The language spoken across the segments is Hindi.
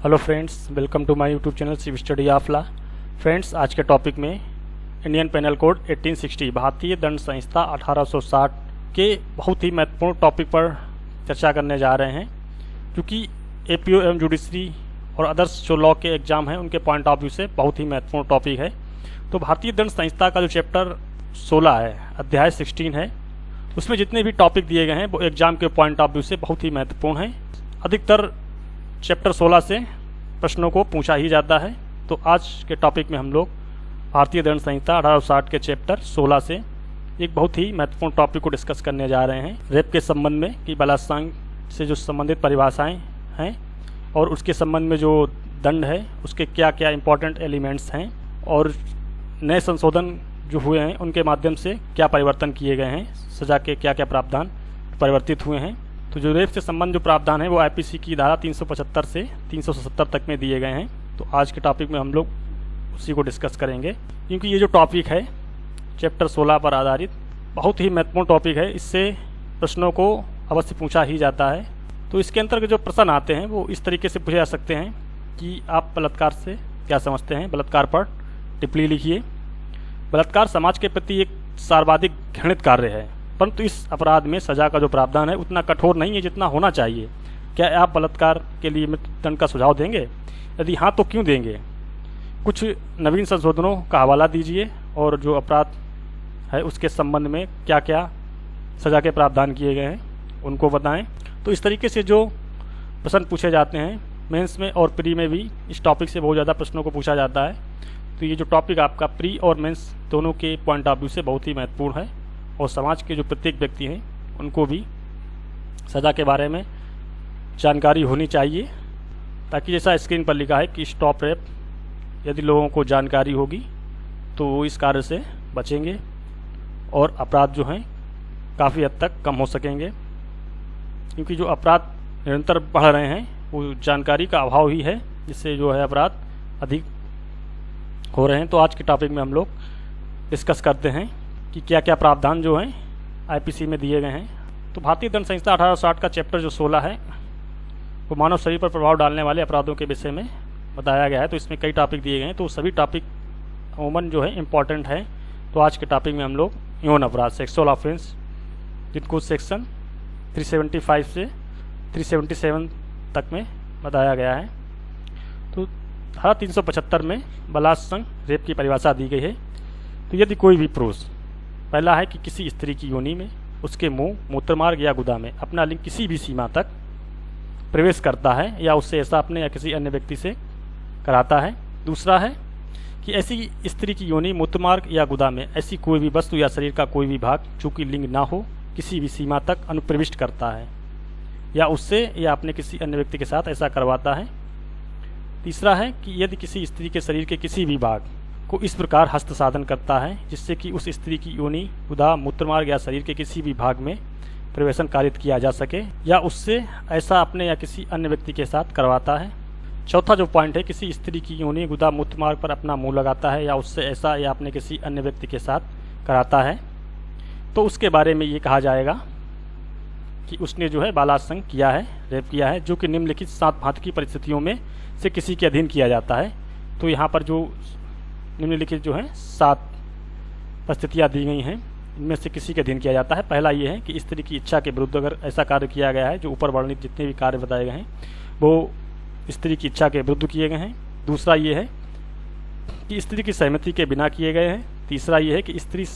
Hello friends, welcome to my YouTube channel civil study of law. Friends, आज के टॉपिक में इंडियन पेनल कोड 1860 भारतीय दंड संहिता 1860 के बहुत ही महत्वपूर्ण टॉपिक पर चर्चा करने जा रहे हैं, क्योंकि एपीओ एवं जुडिशरी और अदर्स जो लॉ के एग्जाम हैं उनके पॉइंट ऑफ व्यू से बहुत ही महत्वपूर्ण टॉपिक है। तो भारतीय दंड संहिता का जो चैप्टर 16 है, अध्याय 16 है, उसमें जितने भी टॉपिक दिए गए हैं वो एग्जाम के पॉइंट ऑफ व्यू से बहुत ही महत्वपूर्ण हैं। अधिकतर चैप्टर 16 से प्रश्नों को पूछा ही जाता है। तो आज के टॉपिक में हम लोग भारतीय दंड संहिता 1860 के चैप्टर 16 से एक बहुत ही महत्वपूर्ण टॉपिक को डिस्कस करने जा रहे हैं। रेप के संबंध में कि बलात्कार से जो संबंधित परिभाषाएं हैं और उसके संबंध में जो दंड है उसके क्या क्या इंपॉर्टेंट एलिमेंट्स हैं और नए संशोधन जो हुए हैं उनके माध्यम से क्या परिवर्तन किए गए हैं, सजा के क्या क्या प्रावधान परिवर्तित हुए हैं। तो जो रेप से संबंध जो प्रावधान है वो आईपीसी की धारा 375 से 377 तक में दिए गए हैं। तो आज के टॉपिक में हम लोग उसी को डिस्कस करेंगे, क्योंकि ये जो टॉपिक है चैप्टर 16 पर आधारित बहुत ही महत्वपूर्ण टॉपिक है। इससे प्रश्नों को अवश्य पूछा ही जाता है। तो इसके अंतर्गत जो प्रश्न आते हैं वो इस तरीके से पूछे जा सकते हैं कि आप बलात्कार से क्या समझते हैं। बलात्कार पर टिप्पणी लिखिए। बलात्कार समाज के प्रति एक सर्वाधिक घृणित कार्य है, परंतु इस अपराध में सजा का जो प्रावधान है उतना कठोर नहीं है जितना होना चाहिए। क्या आप बलात्कार के लिए मृत्युदंड का सुझाव देंगे? यदि हाँ तो क्यों देंगे? कुछ नवीन संशोधनों का हवाला दीजिए और जो अपराध है उसके संबंध में क्या क्या सजा के प्रावधान किए गए हैं उनको बताएं। तो इस तरीके से जो प्रश्न पूछे जाते हैं मेंस में और प्री में भी इस टॉपिक से बहुत ज़्यादा प्रश्नों को पूछा जाता है। तो ये जो टॉपिक आपका प्री और मेंस दोनों के पॉइंट ऑफ व्यू से बहुत ही महत्वपूर्ण है और समाज के जो प्रत्येक व्यक्ति हैं उनको भी सज़ा के बारे में जानकारी होनी चाहिए, ताकि जैसा स्क्रीन पर लिखा है कि स्टॉप रेप, यदि लोगों को जानकारी होगी तो वो इस कार्य से बचेंगे और अपराध जो हैं काफ़ी हद तक कम हो सकेंगे। क्योंकि जो अपराध निरंतर बढ़ रहे हैं वो जानकारी का अभाव ही है, जिससे जो है अपराध अधिक हो रहे हैं। तो आज के टॉपिक में हम लोग डिस्कस करते हैं कि क्या क्या प्रावधान जो हैं आईपीसी में दिए गए हैं। तो भारतीय दंड संहिता 1860 का चैप्टर जो 16 है वो मानव शरीर पर प्रभाव डालने वाले अपराधों के विषय में बताया गया है। तो इसमें कई टॉपिक दिए गए हैं, तो सभी टॉपिक अमूमन जो है इम्पॉर्टेंट है। तो आज के टॉपिक में हम लोग यौन अपराध, सेक्सुअल ऑफेंस, जिनको सेक्शन 375 से 377 तक में बताया गया है। तो धारा 375 में बलात्कार रेप की परिभाषा दी गई है। तो यदि कोई भी पुरुष, पहला है कि किसी स्त्री की योनि में, उसके मुंह, मूत्रमार्ग या गुदा में अपना लिंग किसी भी सीमा तक प्रवेश करता है या उससे ऐसा अपने या किसी अन्य व्यक्ति से कराता है। दूसरा है कि ऐसी स्त्री की योनि, मूत्रमार्ग या गुदा में ऐसी कोई भी वस्तु या शरीर का कोई भी भाग चूँकि लिंग ना हो किसी भी सीमा तक अनुप्रविष्ट करता है या उससे या अपने किसी अन्य व्यक्ति के साथ ऐसा करवाता है। तीसरा है कि यदि किसी स्त्री के शरीर के किसी भी भाग को इस प्रकार हस्त साधन करता है जिससे कि उस स्त्री की योनि, गुदा, मूत्रमार्ग या शरीर के किसी भी भाग में प्रवेशन कारित किया जा सके या उससे ऐसा अपने या किसी अन्य व्यक्ति के साथ करवाता है। चौथा जो पॉइंट है, किसी स्त्री की योनि, गुदा, मूत्रमार्ग पर अपना मुंह लगाता है या उससे ऐसा या अपने किसी अन्य व्यक्ति के साथ कराता है, तो उसके बारे में ये कहा जाएगा कि उसने जो है बलात्कार किया है, रेप किया है, जो कि निम्नलिखित 7 भांति की परिस्थितियों में से किसी के अधीन किया जाता है। तो यहाँ पर जो निम्नलिखित जो है 7 परिस्थितियाँ दी गई हैं, इनमें से किसी के अधीन किया जाता है। पहला ये है कि स्त्री की इच्छा के विरुद्ध अगर ऐसा कार्य किया गया है, जो ऊपर वर्णित जितने भी कार्य बताए गए हैं वो स्त्री की इच्छा के विरुद्ध किए गए हैं। दूसरा ये है कि स्त्री की सहमति के बिना किए गए हैं। तीसरा ये है कि स्त्री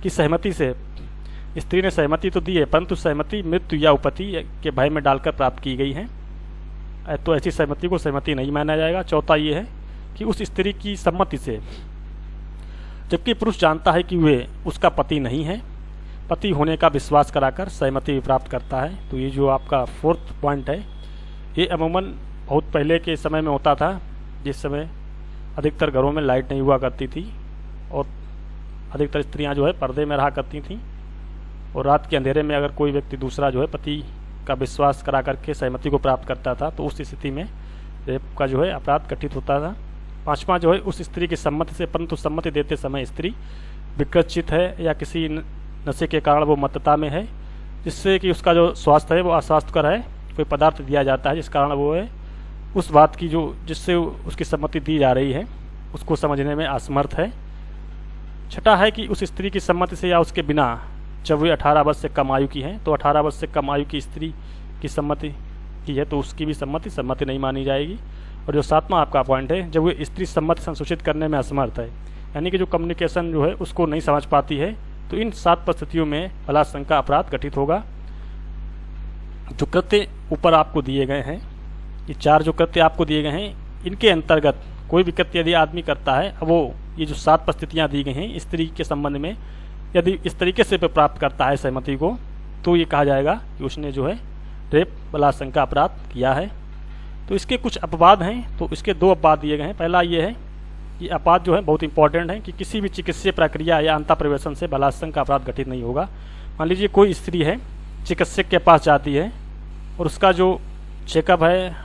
की सहमति से, स्त्री ने सहमति तो दी है परंतु सहमति मृत्यु या उपपत्ति के भय में डालकर प्राप्त की गई है, तो ऐसी सहमति को सहमति नहीं माना जाएगा। चौथा ये है कि उस स्त्री की सम्मति से, जबकि पुरुष जानता है कि वे उसका पति नहीं है, पति होने का विश्वास कराकर सहमति भी प्राप्त करता है। तो ये जो आपका 4th पॉइंट है, ये अमूमन बहुत पहले के समय में होता था, जिस समय अधिकतर घरों में लाइट नहीं हुआ करती थी और अधिकतर स्त्रियां जो है पर्दे में रहा करती थीं और रात के अंधेरे में अगर कोई व्यक्ति दूसरा जो है पति का विश्वास करा करके सहमति को प्राप्त करता था तो उस स्थिति में रेप का जो है अपराध गठित होता था। 5वां जो है उस स्त्री की सम्मति से, परंतु सम्मति देते समय स्त्री विकृत है या किसी नशे के कारण वो मत्तता में है, जिससे कि उसका जो स्वास्थ्य है वो अस्वास्थ्यकर है, कोई पदार्थ दिया जाता है जिस कारण वो है उस बात की जो जिससे उसकी सम्मति दी जा रही है उसको समझने में असमर्थ है। छठा है कि उस स्त्री की सम्मति से या उसके बिना, जब वे 18 वर्ष से कम आयु की हैं, तो 18 वर्ष से कम आयु की स्त्री की सम्मति की है तो उसकी भी सम्मति नहीं मानी जाएगी। और जो 7वां आपका पॉइंट है, जब वे स्त्री सम्मति संसूचित करने में असमर्थ है, यानी कि जो कम्युनिकेशन जो है उसको नहीं समझ पाती है, तो इन 7 परिस्थितियों में बलात्संग का अपराध गठित होगा। जो कृत्य ऊपर आपको दिए गए हैं, ये 4 जो कृत्य आपको दिए गए हैं, इनके अंतर्गत कोई भी कृत्य यदि आदमी करता है, वो ये जो 7 परिस्थितियाँ दी गई हैं स्त्री के संबंध में, यदि इस तरीके से प्राप्त करता है सहमति को, तो ये कहा जाएगा कि उसने जो है रेप बलात्संग का अपराध किया है। तो इसके कुछ अपवाद हैं, तो इसके 2 अपवाद दिए गए हैं। पहला ये है कि अपवाद जो है बहुत इंपॉर्टेंट है कि किसी भी चिकित्सीय प्रक्रिया या अंतःप्रवेशन से बलात्संग का अपराध गठित नहीं होगा। मान लीजिए कोई स्त्री है, चिकित्सक के पास जाती है और उसका जो चेकअप है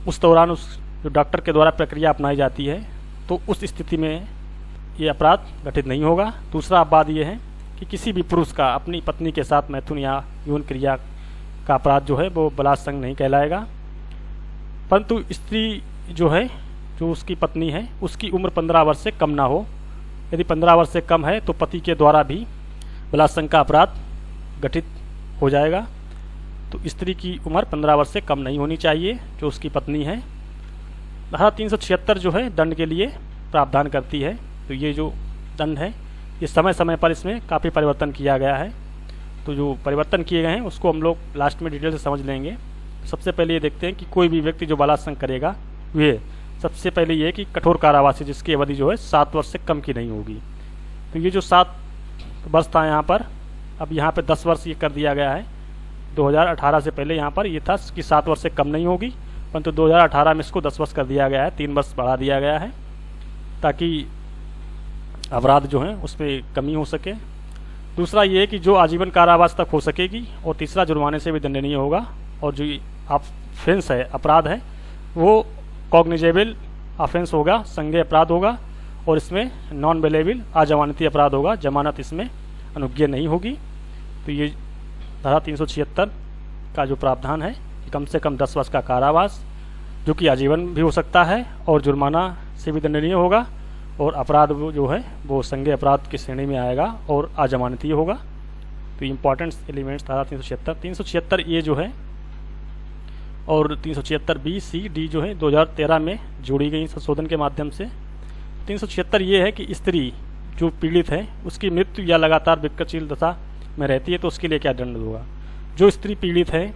उस दौरान उस जो डॉक्टर के द्वारा प्रक्रिया अपनाई जाती है, तो उस स्थिति में ये अपराध गठित नहीं होगा। दूसरा अपवाद ये है कि किसी भी पुरुष का अपनी पत्नी के साथ मैथुन या यौन क्रिया का अपराध जो है वो बलात्संग नहीं कहलाएगा। परंतु स्त्री जो है, जो उसकी पत्नी है, उसकी उम्र 15 वर्ष से कम ना हो। यदि 15 वर्ष से कम है तो पति के द्वारा भी बलात्संग का अपराध गठित हो जाएगा। तो स्त्री की उम्र 15 वर्ष से कम नहीं होनी चाहिए जो उसकी पत्नी है। धारा 376 जो है दंड के लिए प्रावधान करती है। तो ये जो दंड है ये समय समय पर इसमें काफ़ी परिवर्तन किया गया है। तो जो परिवर्तन किए गए हैं उसको हम लोग लास्ट में डिटेल से समझ लेंगे। सबसे पहले ये देखते हैं कि कोई भी व्यक्ति जो बलात्संग करेगा वे सबसे पहले ये कि कठोर कारावास है जिसकी अवधि जो है 7 वर्ष से कम की नहीं होगी। तो ये जो 7 वर्ष था यहाँ पर, अब यहाँ पे 10 वर्ष ये कर दिया गया है। 2018 से पहले यहाँ पर ये था कि 7 वर्ष से कम नहीं होगी, परंतु 2018 में इसको 10 वर्ष कर दिया गया है, 3 वर्ष बढ़ा दिया गया है ताकि अपराध जो है उस पर कमी हो सके। दूसरा ये है कि जो आजीवन कारावास तक हो सकेगी, और तीसरा जुर्माने से भी दंडनीय होगा। और जो ऑफेंस है, अपराध है, वो कॉग्निजेबल ऑफेंस होगा, संज्ञेय अपराध होगा, और इसमें नॉन बेलेबल अजमानती अपराध होगा, जमानत इसमें अनुज्ञेय नहीं होगी। तो ये धारा 376 का जो प्रावधान है कि कम से कम 10 वर्ष का कारावास, जो कि आजीवन भी हो सकता है, और जुर्माना से भी दंडनीय होगा, और अपराध जो है वो संज्ञेय अपराध की श्रेणी में आएगा और अजमानती होगा। तो इम्पॉर्टेंट एलिमेंट्स धारा 376 ये जो है, और 376 बी सी डी जो है 2013 में जोड़ी गई संशोधन के माध्यम से। 376 ये है कि स्त्री जो पीड़ित है उसकी मृत्यु या लगातार विकृतशील दशा में रहती है तो उसके लिए क्या दंड होगा। जो स्त्री पीड़ित है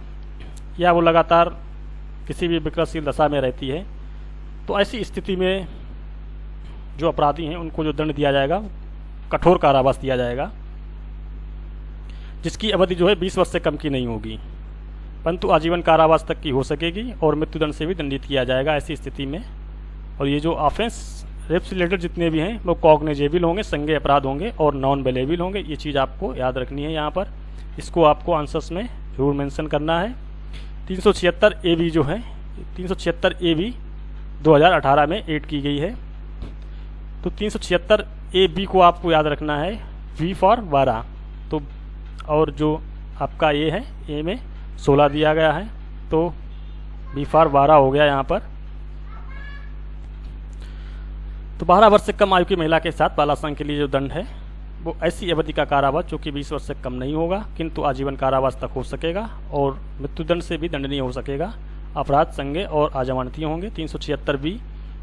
या वो लगातार किसी भी विकृतशील दशा में रहती है, तो ऐसी स्थिति में जो अपराधी हैं उनको जो दंड दिया जाएगा कठोर कारावास दिया जाएगा, जिसकी अवधि जो है 20 वर्ष से कम की नहीं होगी, परंतु आजीवन कारावास तक की हो सकेगी, और मृत्युदंड से भी दंडित किया जाएगा ऐसी स्थिति में। और ये जो ऑफेंस रेप से रिलेटेड जितने भी हैं वो कॉग्निजेबल होंगे, संज्ञेय अपराध होंगे, और नॉन बेलेबल होंगे। ये चीज़ आपको याद रखनी है यहाँ पर, इसको आपको आंसर्स में जरूर मेंशन करना है। 376 ए बी जो है, 376 ए बी 2018 में ऐड की गई है। तो 376 ए बी को आपको याद रखना है, वी फॉर 12। तो और जो आपका ए है, ए में 16 दिया गया है, तो बी फॉर 12 हो गया यहाँ पर। तो 12 वर्ष से कम आयु की महिला के साथ बलात्संग के लिए जो दंड है वो ऐसी अवधि का कारावास जो कि 20 वर्ष से कम नहीं होगा, किंतु आजीवन कारावास तक हो सकेगा, और मृत्युदंड से भी दंडनीय हो सकेगा। अपराध संज्ञेय और अजमानती होंगे। 376 बी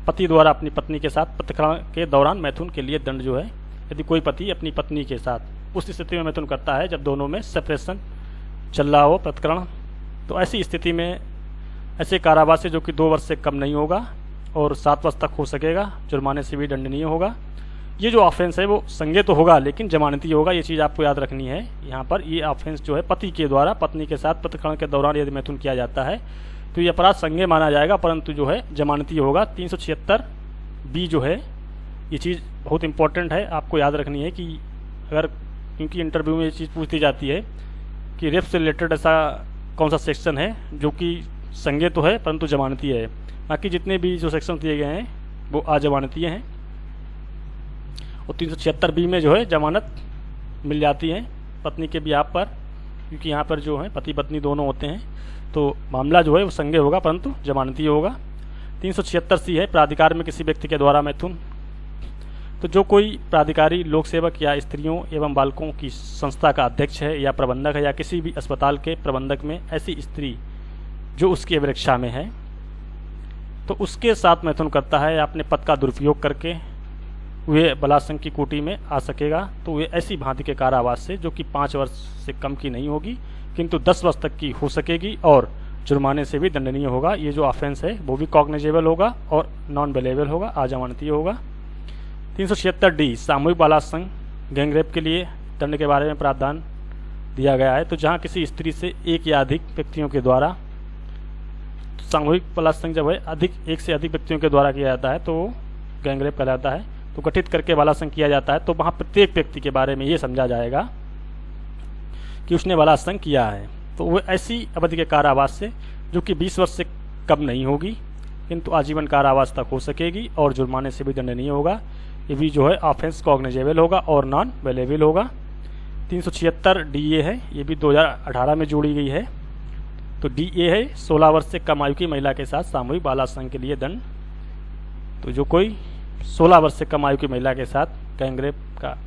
पति द्वारा अपनी पत्नी के साथ पृथक्करण के दौरान मैथुन के लिए दंड जो है, यदि कोई पति अपनी पत्नी के साथ उस स्थिति में मैथुन करता है जब दोनों में सेपरेशन चल रहा हो, पृथक्करण, तो ऐसी स्थिति में ऐसे कारावास से जो कि 2 वर्ष से कम नहीं होगा और 7 वर्ष तक हो सकेगा, जुर्माने से भी दंडनीय होगा। ये जो ऑफेंस है वो संज्ञेय तो होगा लेकिन जमानती होगा, ये चीज़ आपको याद रखनी है। यहाँ पर ये ऑफेंस जो है पति के द्वारा पत्नी के साथ पृथक्करण के दौरान यदि मैथुन किया जाता है तो ये अपराध संज्ञेय माना जाएगा, परंतु जो है जमानती होगा। 376 बी जो है, ये चीज़ बहुत इंपॉर्टेंट है, आपको याद रखनी है कि अगर, क्योंकि इंटरव्यू में ये चीज़ पूछती जाती है कि रेप से रिलेटेड ऐसा कौन सा सेक्शन है जो कि संज्ञेय तो है परंतु जमानती है। बाकी जितने भी जो सेक्शन दिए गए हैं वो अजमानतीय हैं, और 376 बी में जो है जमानत मिल जाती है पत्नी के बिहाफ पर, क्योंकि यहाँ पर जो है पति पत्नी दोनों होते हैं, तो मामला जो है वो संज्ञेय होगा परंतु जमानती होगा। 376 है प्राधिकार में किसी व्यक्ति के द्वारा मैथुन। तो जो कोई प्राधिकारी लोक सेवक या स्त्रियों एवं बालकों की संस्था का अध्यक्ष है या प्रबंधक है या किसी भी अस्पताल के प्रबंधक में ऐसी स्त्री जो उसकी अभिरक्षा में है तो उसके साथ मैथुन करता है या अपने पद का दुरुपयोग करके वे बलात्संग की कोटि में आ सकेगा, तो वे ऐसी भांति के कारावास से जो कि 5 वर्ष से कम की नहीं होगी किंतु 10 वर्ष तक की हो सकेगी और जुर्माने से भी दंडनीय होगा। ये जो ऑफेंस है वो भी कॉग्निजेबल होगा और नॉन बेलेबल होगा, अजमानतीय होगा। 376D सामूहिक बलात्संग गैंगरेप के लिए दंड के बारे में प्रावधान दिया गया है। तो जहाँ किसी स्त्री से एक या अधिक व्यक्तियों के द्वारा, सामूहिक बलात्संग जब है एक से अधिक व्यक्तियों के द्वारा किया जाता है तो वो गैंगरेप कहलाता है। तो गठित करके बलात्संग किया जाता है तो वहाँ प्रत्येक व्यक्ति के बारे में ये समझा जाएगा कि उसने बलात्संग किया है। तो वो ऐसी अवधि के कारावास से जो कि 20 वर्ष से कम नहीं होगी किंतु आजीवन कारावास तक हो सकेगी और जुर्माने से भी दंडनीय होगा। ये भी जो है ऑफेंस कॉग्निजेबल होगा और नॉन बेलेबल होगा। 376DA है, ये भी 2018 में जोड़ी गई है। तो DA है 16 वर्ष से कम आयु की महिला के साथ सामूहिक बलात्संग के लिए दंड। तो जो कोई 16 वर्ष से कम आयु की महिला के साथ गैंगरेप का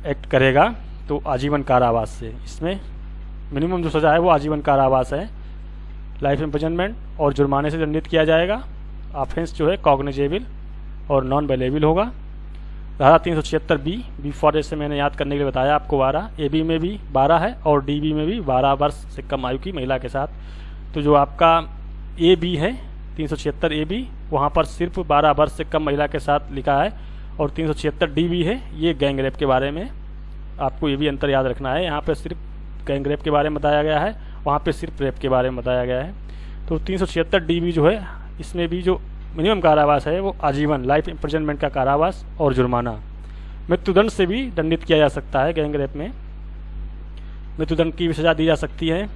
एक्ट करेगा तो आजीवन कारावास से, इसमें मिनिमम जो सज़ा है वो आजीवन कारावास है, लाइफ इम्प्रिजनमेंट और जुर्माने से दंडित किया जाएगा। ऑफेंस जो है कॉग्निजेबल और नॉन बेलेबल होगा। धारा 376B फॉर जैसे मैंने याद करने के लिए बताया आपको 12, AB में भी 12 है और DB में भी 12 वर्ष से कम आयु की महिला के साथ। तो जो आपका AB है 376AB वहाँ पर सिर्फ 12 वर्ष से कम महिला के साथ लिखा है और 376DB है ये गैंगरेप के बारे में। आपको ये भी अंतर याद रखना है, यहाँ पर सिर्फ गैंगरेप के बारे में बताया गया है, वहाँ पे सिर्फ रेप के बारे में बताया गया है। तो 376DB जो है इसमें भी जो मिनिमम कारावास है वो आजीवन लाइफ इम्प्रिजनमेंट का कारावास और जुर्माना, मृत्युदंड से भी दंडित किया जा सकता है। गैंगरेप में मृत्युदंड की भी सज़ा दी जा सकती है।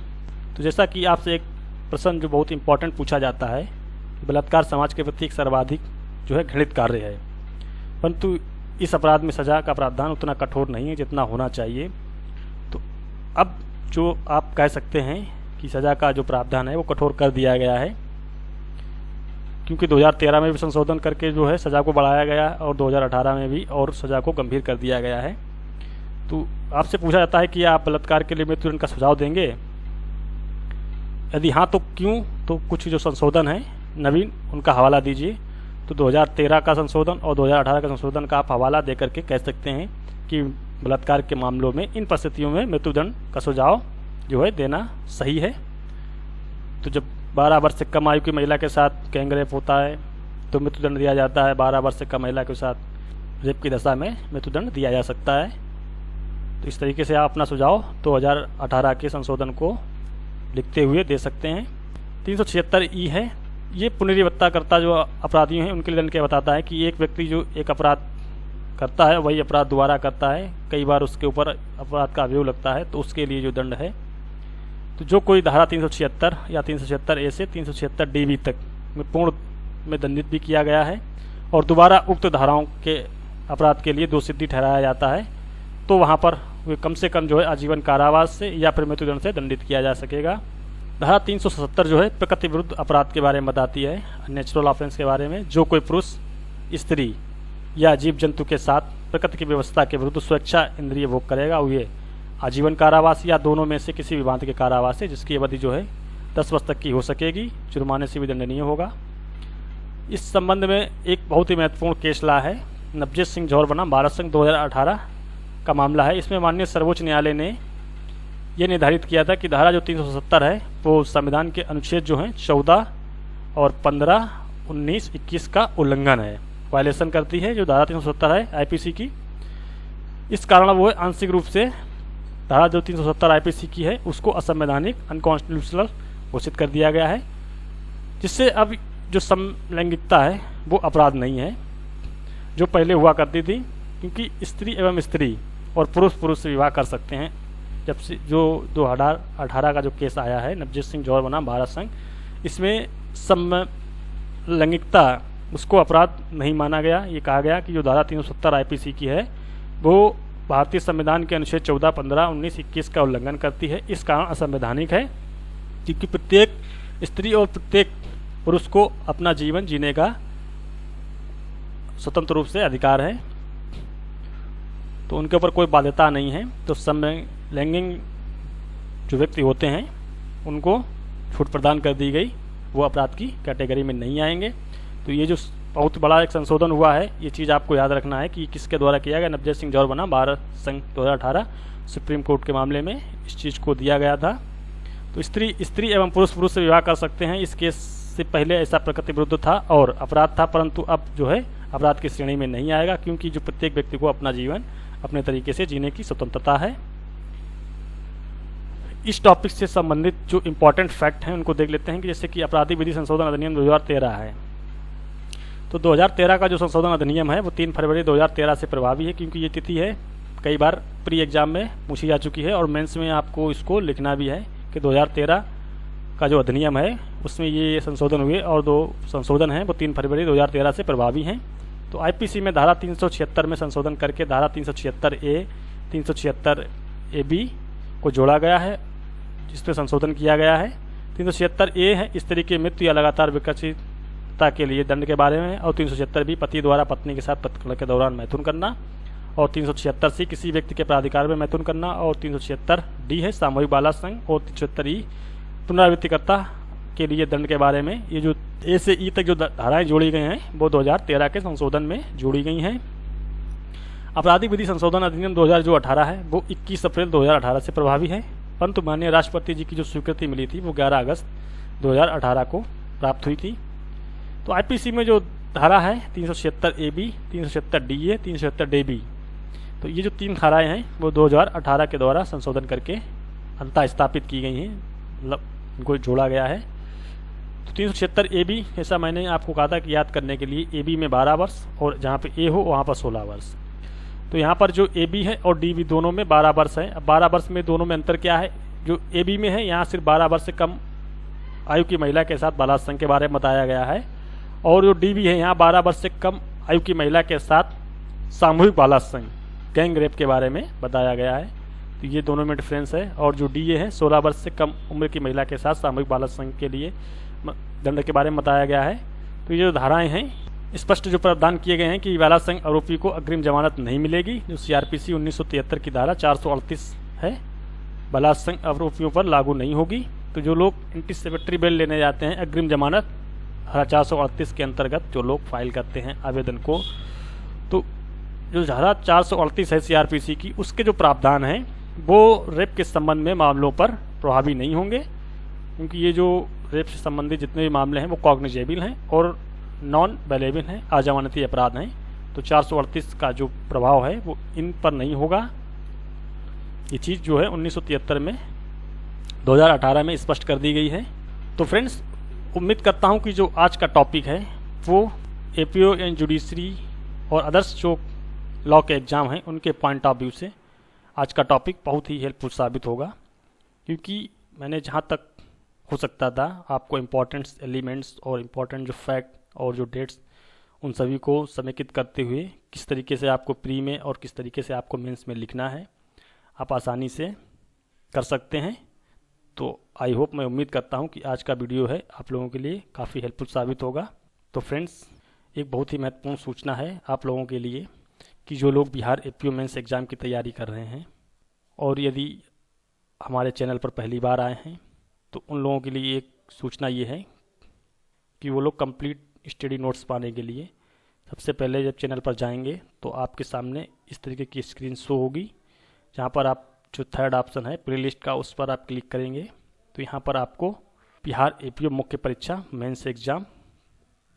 तो जैसा कि आपसे एक प्रश्न जो बहुत इंपॉर्टेंट पूछा जाता है, बलात्कार समाज के प्रति एक सर्वाधिक जो है घृणित कार्य है, परंतु इस अपराध में सज़ा का प्रावधान उतना कठोर नहीं है जितना होना चाहिए। तो अब जो आप कह सकते हैं कि सज़ा का जो प्रावधान है वो कठोर कर दिया गया है, क्योंकि 2013 में भी संशोधन करके जो है सज़ा को बढ़ाया गया और 2018 में भी और सज़ा को गंभीर कर दिया गया है। तो आपसे पूछा जाता है कि आप बलात्कार के लिए मृत्युदंड का सुझाव देंगे, यदि हाँ तो क्यों? तो कुछ जो संशोधन है नवीन उनका हवाला दीजिए। तो 2013 का संशोधन और 2018 का संशोधन का आप हवाला दे करके कह सकते हैं कि बलात्कार के मामलों में इन परिस्थितियों में मृत्युदंड का सुझाव जो है देना सही है। तो जब 12 वर्ष से कम आयु की महिला के साथ गैंगरेप होता है तो मृत्युदंड दिया जाता है, 12 वर्ष से कम महिला के साथ रेप की दशा में मृत्युदंड दिया जा सकता है। तो इस तरीके से आप अपना सुझाव 2018 के संशोधन को लिखते हुए दे सकते हैं। 376E है, ये पुनरावृत्तिकर्ता जो अपराधियों हैं उनके लिए दंड क्या बताता है कि एक व्यक्ति जो एक अपराध करता है वही अपराध दोबारा करता है, कई बार उसके ऊपर अपराध का अभियोग लगता है तो उसके लिए जो दंड है, तो जो कोई धारा 376 या 376A से 376DB तक में पूर्ण में दंडित भी किया गया है और दोबारा उक्त धाराओं के अपराध के लिए दोषसिद्धि ठहराया जाता है तो वहाँ पर वे कम से कम जो है आजीवन कारावास से या फिर मृत्युदंड से दंडित किया जा सकेगा। धारा 377 जो है प्रकृति विरुद्ध अपराध के बारे में बताती है, नेचुरल ऑफेंस के बारे में। जो कोई पुरुष स्त्री या जीव जंतु के साथ प्रकृति की व्यवस्था के विरुद्ध स्वेच्छा इंद्रिय भोग करेगा ये आजीवन कारावास या दोनों में से किसी भी भांति के कारावास है जिसकी अवधि जो है 10 वर्ष तक की हो सकेगी, जुर्माने से भी दंडनीय होगा। इस संबंध में एक बहुत ही महत्वपूर्ण केस ला है नवजीत सिंह जौहर बनाम भारत संघ 2018 का मामला है। इसमें माननीय सर्वोच्च न्यायालय ने यह निर्धारित किया था कि धारा जो 377 है वो संविधान के अनुच्छेद जो हैं 14 और 15, 19, 21 का उल्लंघन है, वायलेशन करती है जो धारा 377 है आईपीसी की। इस कारण वो आंशिक रूप से धारा जो 377 आईपीसी की है उसको असंवैधानिक अनकॉन्स्टिट्यूशनल घोषित कर दिया गया है, जिससे अब जो समलैंगिकता है वो अपराध नहीं है जो पहले हुआ करती थी, क्योंकि स्त्री एवं स्त्री और पुरुष पुरुष से विवाह कर सकते हैं। जब से जो 2018 का जो केस आया है नवजीत सिंह जौहर बनाम भारत संघ, इसमें समलैंगिकता उसको अपराध नहीं माना गया। ये कहा गया कि जो धारा 370 आईपीसी की है वो भारतीय संविधान के अनुच्छेद 14, 15, 19, 21 का उल्लंघन करती है। इस कारण असंवैधानिक है क्योंकि प्रत्येक स्त्री और प्रत्येक पुरुष को अपना जीवन जीने का स्वतंत्र रूप से अधिकार है, तो उनके ऊपर कोई बाध्यता नहीं है। तो समलैंगिक जो व्यक्ति होते हैं उनको छूट प्रदान कर दी गई, वो अपराध की कैटेगरी में नहीं आएंगे। तो ये जो बहुत बड़ा एक संशोधन हुआ है, ये चीज़ आपको याद रखना है कि किसके द्वारा किया गया। नवजोत सिंह जौहर बना भारत संघ 2018 सुप्रीम कोर्ट के मामले में इस चीज़ को दिया गया था। तो स्त्री एवं पुरुष से विवाह कर सकते हैं। इस केस से पहले ऐसा प्रकृति विरुद्ध था और अपराध था, परंतु अब जो है अपराध की श्रेणी में नहीं आएगा, क्योंकि जो प्रत्येक व्यक्ति को अपना जीवन अपने तरीके से जीने की स्वतंत्रता है। इस टॉपिक से संबंधित जो इम्पोर्टेंट फैक्ट हैं उनको देख लेते हैं कि जैसे कि आपराधिक विधि संशोधन अधिनियम 2013 है। तो 2013 का जो संशोधन अधिनियम है वो 3 फरवरी 2013 से प्रभावी है, क्योंकि ये तिथि है कई बार प्री एग्जाम में पूछी जा चुकी है और मेंस में आपको इसको लिखना भी है कि 2013 का जो अधिनियम है उसमें ये संशोधन हुए और 2 संशोधन हैं वो 3 फरवरी 2013 से प्रभावी हैं। तो आईपीसी में धारा 376 में संशोधन करके धारा 376A 376AB को जोड़ा गया है, जिसमें संशोधन किया गया है। 376A है इस तरीके मृत्यु या लगातार विकसितता के लिए दंड के बारे में, और 376B पति द्वारा पत्नी के साथ प्रकरण के दौरान मैथुन करना, और 376C किसी व्यक्ति के प्राधिकार में मैथुन करना, और 376D है सामूहिक बालासंग, और 376E पुनरावृत्तिकर्ता के लिए दंड के बारे में। ये जो ए से ई तक जो धाराएं जोड़ी गई हैं वो 2013 के संशोधन में जोड़ी गई हैं। आपराधिक विधि संशोधन अधिनियम 2018 है वो 21 अप्रैल 2018 से प्रभावी है, परंतु माननीय राष्ट्रपति जी की जो स्वीकृति मिली थी वो 11 अगस्त 2018 को प्राप्त हुई थी। तो आईपीसी में जो धारा है 376AB 376DA 376DB, तो ये जो 3 धाराएं हैं वो 2018 के द्वारा संशोधन करके अंततः स्थापित की गई हैं, मतलब इनको जोड़ा गया है। तो 376AB जैसा मैंने आपको कहा था कि याद करने के लिए AB में 12 वर्ष और जहाँ पे A हो वहाँ पर 16 वर्ष। तो यहाँ पर जो AB है और DB दोनों में 12 वर्ष है। अब 12 वर्ष में दोनों में अंतर क्या है, जो AB में है यहाँ सिर्फ 12 वर्ष से कम आयु की महिला के साथ बलात्संग के बारे में बताया गया है, और जो DB है यहाँ 12 वर्ष से कम आयु की महिला के साथ सामूहिक बलात्संग गैंग रेप के बारे में बताया गया है। तो ये दोनों में डिफरेंस है। और जो DA है 16 वर्ष से कम उम्र की महिला के साथ सामूहिक बलात्संग के लिए दंड के बारे में बताया गया है। तो ये जो धाराएं हैं स्पष्ट जो प्रावधान किए गए हैं कि बलात्संग आरोपी को अग्रिम जमानत नहीं मिलेगी, जो CRPC 1973 की धारा 438 है बलात्संग आरोपियों पर लागू नहीं होगी। तो जो लोग एंटीसिपेटरी बेल लेने जाते हैं अग्रिम जमानत धारा 438 के अंतर्गत जो लोग फाइल करते हैं आवेदन को, तो जो धारा 438 है CRPC की उसके जो प्रावधान हैं वो रेप के संबंध में मामलों पर प्रभावी नहीं होंगे, क्योंकि ये जो रेप से संबंधित जितने भी मामले हैं वो कॉग्निजेबल हैं और नॉन बेलेबल हैं, अजमानती अपराध हैं। तो 438 का जो प्रभाव है वो इन पर नहीं होगा। ये चीज़ जो है 1973 में 2018 में स्पष्ट कर दी गई है। तो फ्रेंड्स उम्मीद करता हूँ कि जो आज का टॉपिक है वो APO एंड जुडिशरी और अदर्स जो लॉ के एग्ज़ाम हैं उनके पॉइंट ऑफ व्यू से आज का टॉपिक बहुत ही हेल्पफुल साबित होगा, क्योंकि मैंने जहाँ तक हो सकता था आपको इम्पोर्टेंट एलिमेंट्स और इम्पोर्टेंट जो फैक्ट और जो डेट्स उन सभी को समेकित करते हुए किस तरीके से आपको प्री में और किस तरीके से आपको मेंस में लिखना है आप आसानी से कर सकते हैं। तो आई होप, मैं उम्मीद करता हूँ कि आज का वीडियो है आप लोगों के लिए काफ़ी हेल्पफुल साबित होगा। तो फ्रेंड्स एक बहुत ही महत्वपूर्ण सूचना है आप लोगों के लिए कि जो लोग बिहार APO मेंस एग्ज़ाम की तैयारी कर रहे हैं और यदि हमारे चैनल पर पहली बार आए हैं तो उन लोगों के लिए एक सूचना ये है कि वो लोग कंप्लीट स्टडी नोट्स पाने के लिए सबसे पहले जब चैनल पर जाएंगे तो आपके सामने इस तरीके की स्क्रीन शो होगी, जहाँ पर आप जो थर्ड ऑप्शन है प्लेलिस्ट का उस पर आप क्लिक करेंगे तो यहाँ पर आपको बिहार APO मुख्य परीक्षा mains exam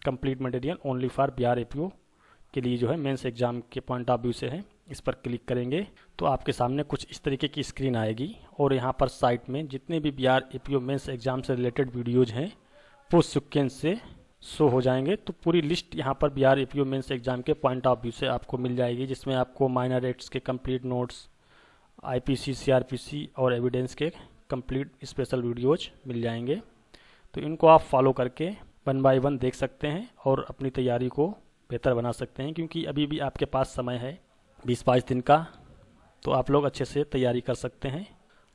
complete material only for Bihar APO के लिए जो है मेंस एग्ज़ाम के पॉइंट ऑफ व्यू से है, इस पर क्लिक करेंगे तो आपके सामने कुछ इस तरीके की स्क्रीन आएगी और यहाँ पर साइट में जितने भी बिहार APO मेंस एग्ज़ाम से रिलेटेड वीडियोज़ हैं वो सीक्वेंस से शो हो जाएंगे। तो पूरी लिस्ट यहाँ पर बिहार APO मेंस एग्ज़ाम के पॉइंट ऑफ व्यू से आपको मिल जाएगी, जिसमें आपको माइनर एड्स के कंप्लीट नोट्स, IPC CRPC और एविडेंस के कंप्लीट स्पेशल वीडियोज़ मिल जाएंगे। तो इनको आप फॉलो करके 1 बाय 1 देख सकते हैं और अपनी तैयारी को बेहतर बना सकते हैं, क्योंकि अभी भी आपके पास समय है 20-22 दिन का, तो आप लोग अच्छे से तैयारी कर सकते हैं।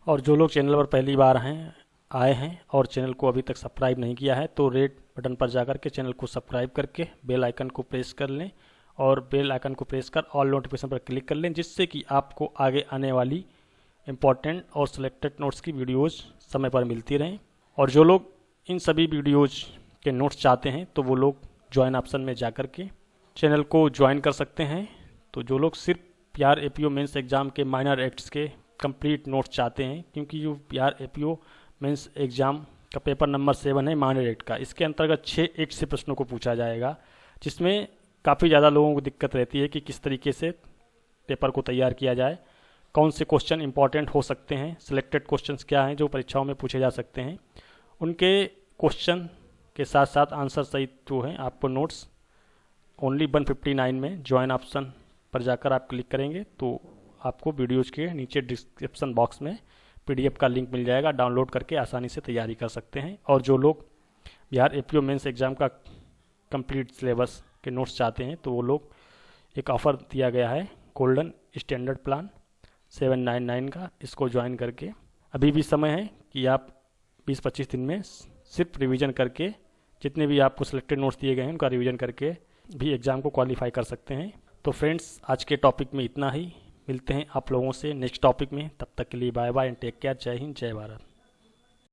और जो लोग चैनल पर पहली बार हैं आए हैं और चैनल को अभी तक सब्सक्राइब नहीं किया है तो रेड बटन पर जाकर के चैनल को सब्सक्राइब करके बेल आइकन को प्रेस कर लें और बेल आइकन को प्रेस कर ऑल नोटिफिकेशन पर क्लिक कर लें, जिससे कि आपको आगे आने वाली इम्पॉर्टेंट और सिलेक्टेड नोट्स की वीडियोज़ समय पर मिलती रहें। और जो लोग इन सभी वीडियोज़ के नोट्स चाहते हैं तो वो लोग ज्वाइन ऑप्शन में जाकर के चैनल को ज्वाइन कर सकते हैं। तो जो लोग सिर्फ पीआर एपीओ मेंस एग्ज़ाम के माइनर एक्ट्स के कंप्लीट नोट्स चाहते हैं, क्योंकि जो पीआर एपीओ मेंस एग्ज़ाम का पेपर नंबर 7 है माइनर एक्ट का, इसके अंतर्गत 6 एक्ट से प्रश्नों को पूछा जाएगा, जिसमें काफ़ी ज़्यादा लोगों को दिक्कत रहती है कि किस तरीके से पेपर को तैयार किया जाए, कौन से क्वेश्चन इंपॉर्टेंट हो सकते हैं, सिलेक्टेड क्वेश्चंस क्या हैं जो परीक्षाओं में पूछे जा सकते हैं, उनके क्वेश्चन के साथ साथ आंसर सहित जो है आपको नोट्स ओनली 159 में ज्वाइन ऑप्शन पर जाकर आप क्लिक करेंगे तो आपको वीडियोज के नीचे डिस्क्रिप्शन बॉक्स में पीडीएफ का लिंक मिल जाएगा, डाउनलोड करके आसानी से तैयारी कर सकते हैं। और जो लोग बिहार एपीओ मेंस एग्ज़ाम का कंप्लीट सिलेबस के नोट्स चाहते हैं तो वो लोग एक ऑफ़र दिया गया है गोल्डन स्टैंडर्ड प्लान 799 का, इसको ज्वाइन करके अभी भी समय है कि आप 20-25 दिन में सिर्फ रिवीजन करके जितने भी आपको सिलेक्टेड नोट्स दिए गए हैं उनका रिवीजन करके भी एग्ज़ाम को क्वालिफाई कर सकते हैं। तो फ्रेंड्स, आज के टॉपिक में इतना ही, मिलते हैं आप लोगों से नेक्स्ट टॉपिक में, तब तक के लिए bye bye and take care. जय हिंद, जय भारत।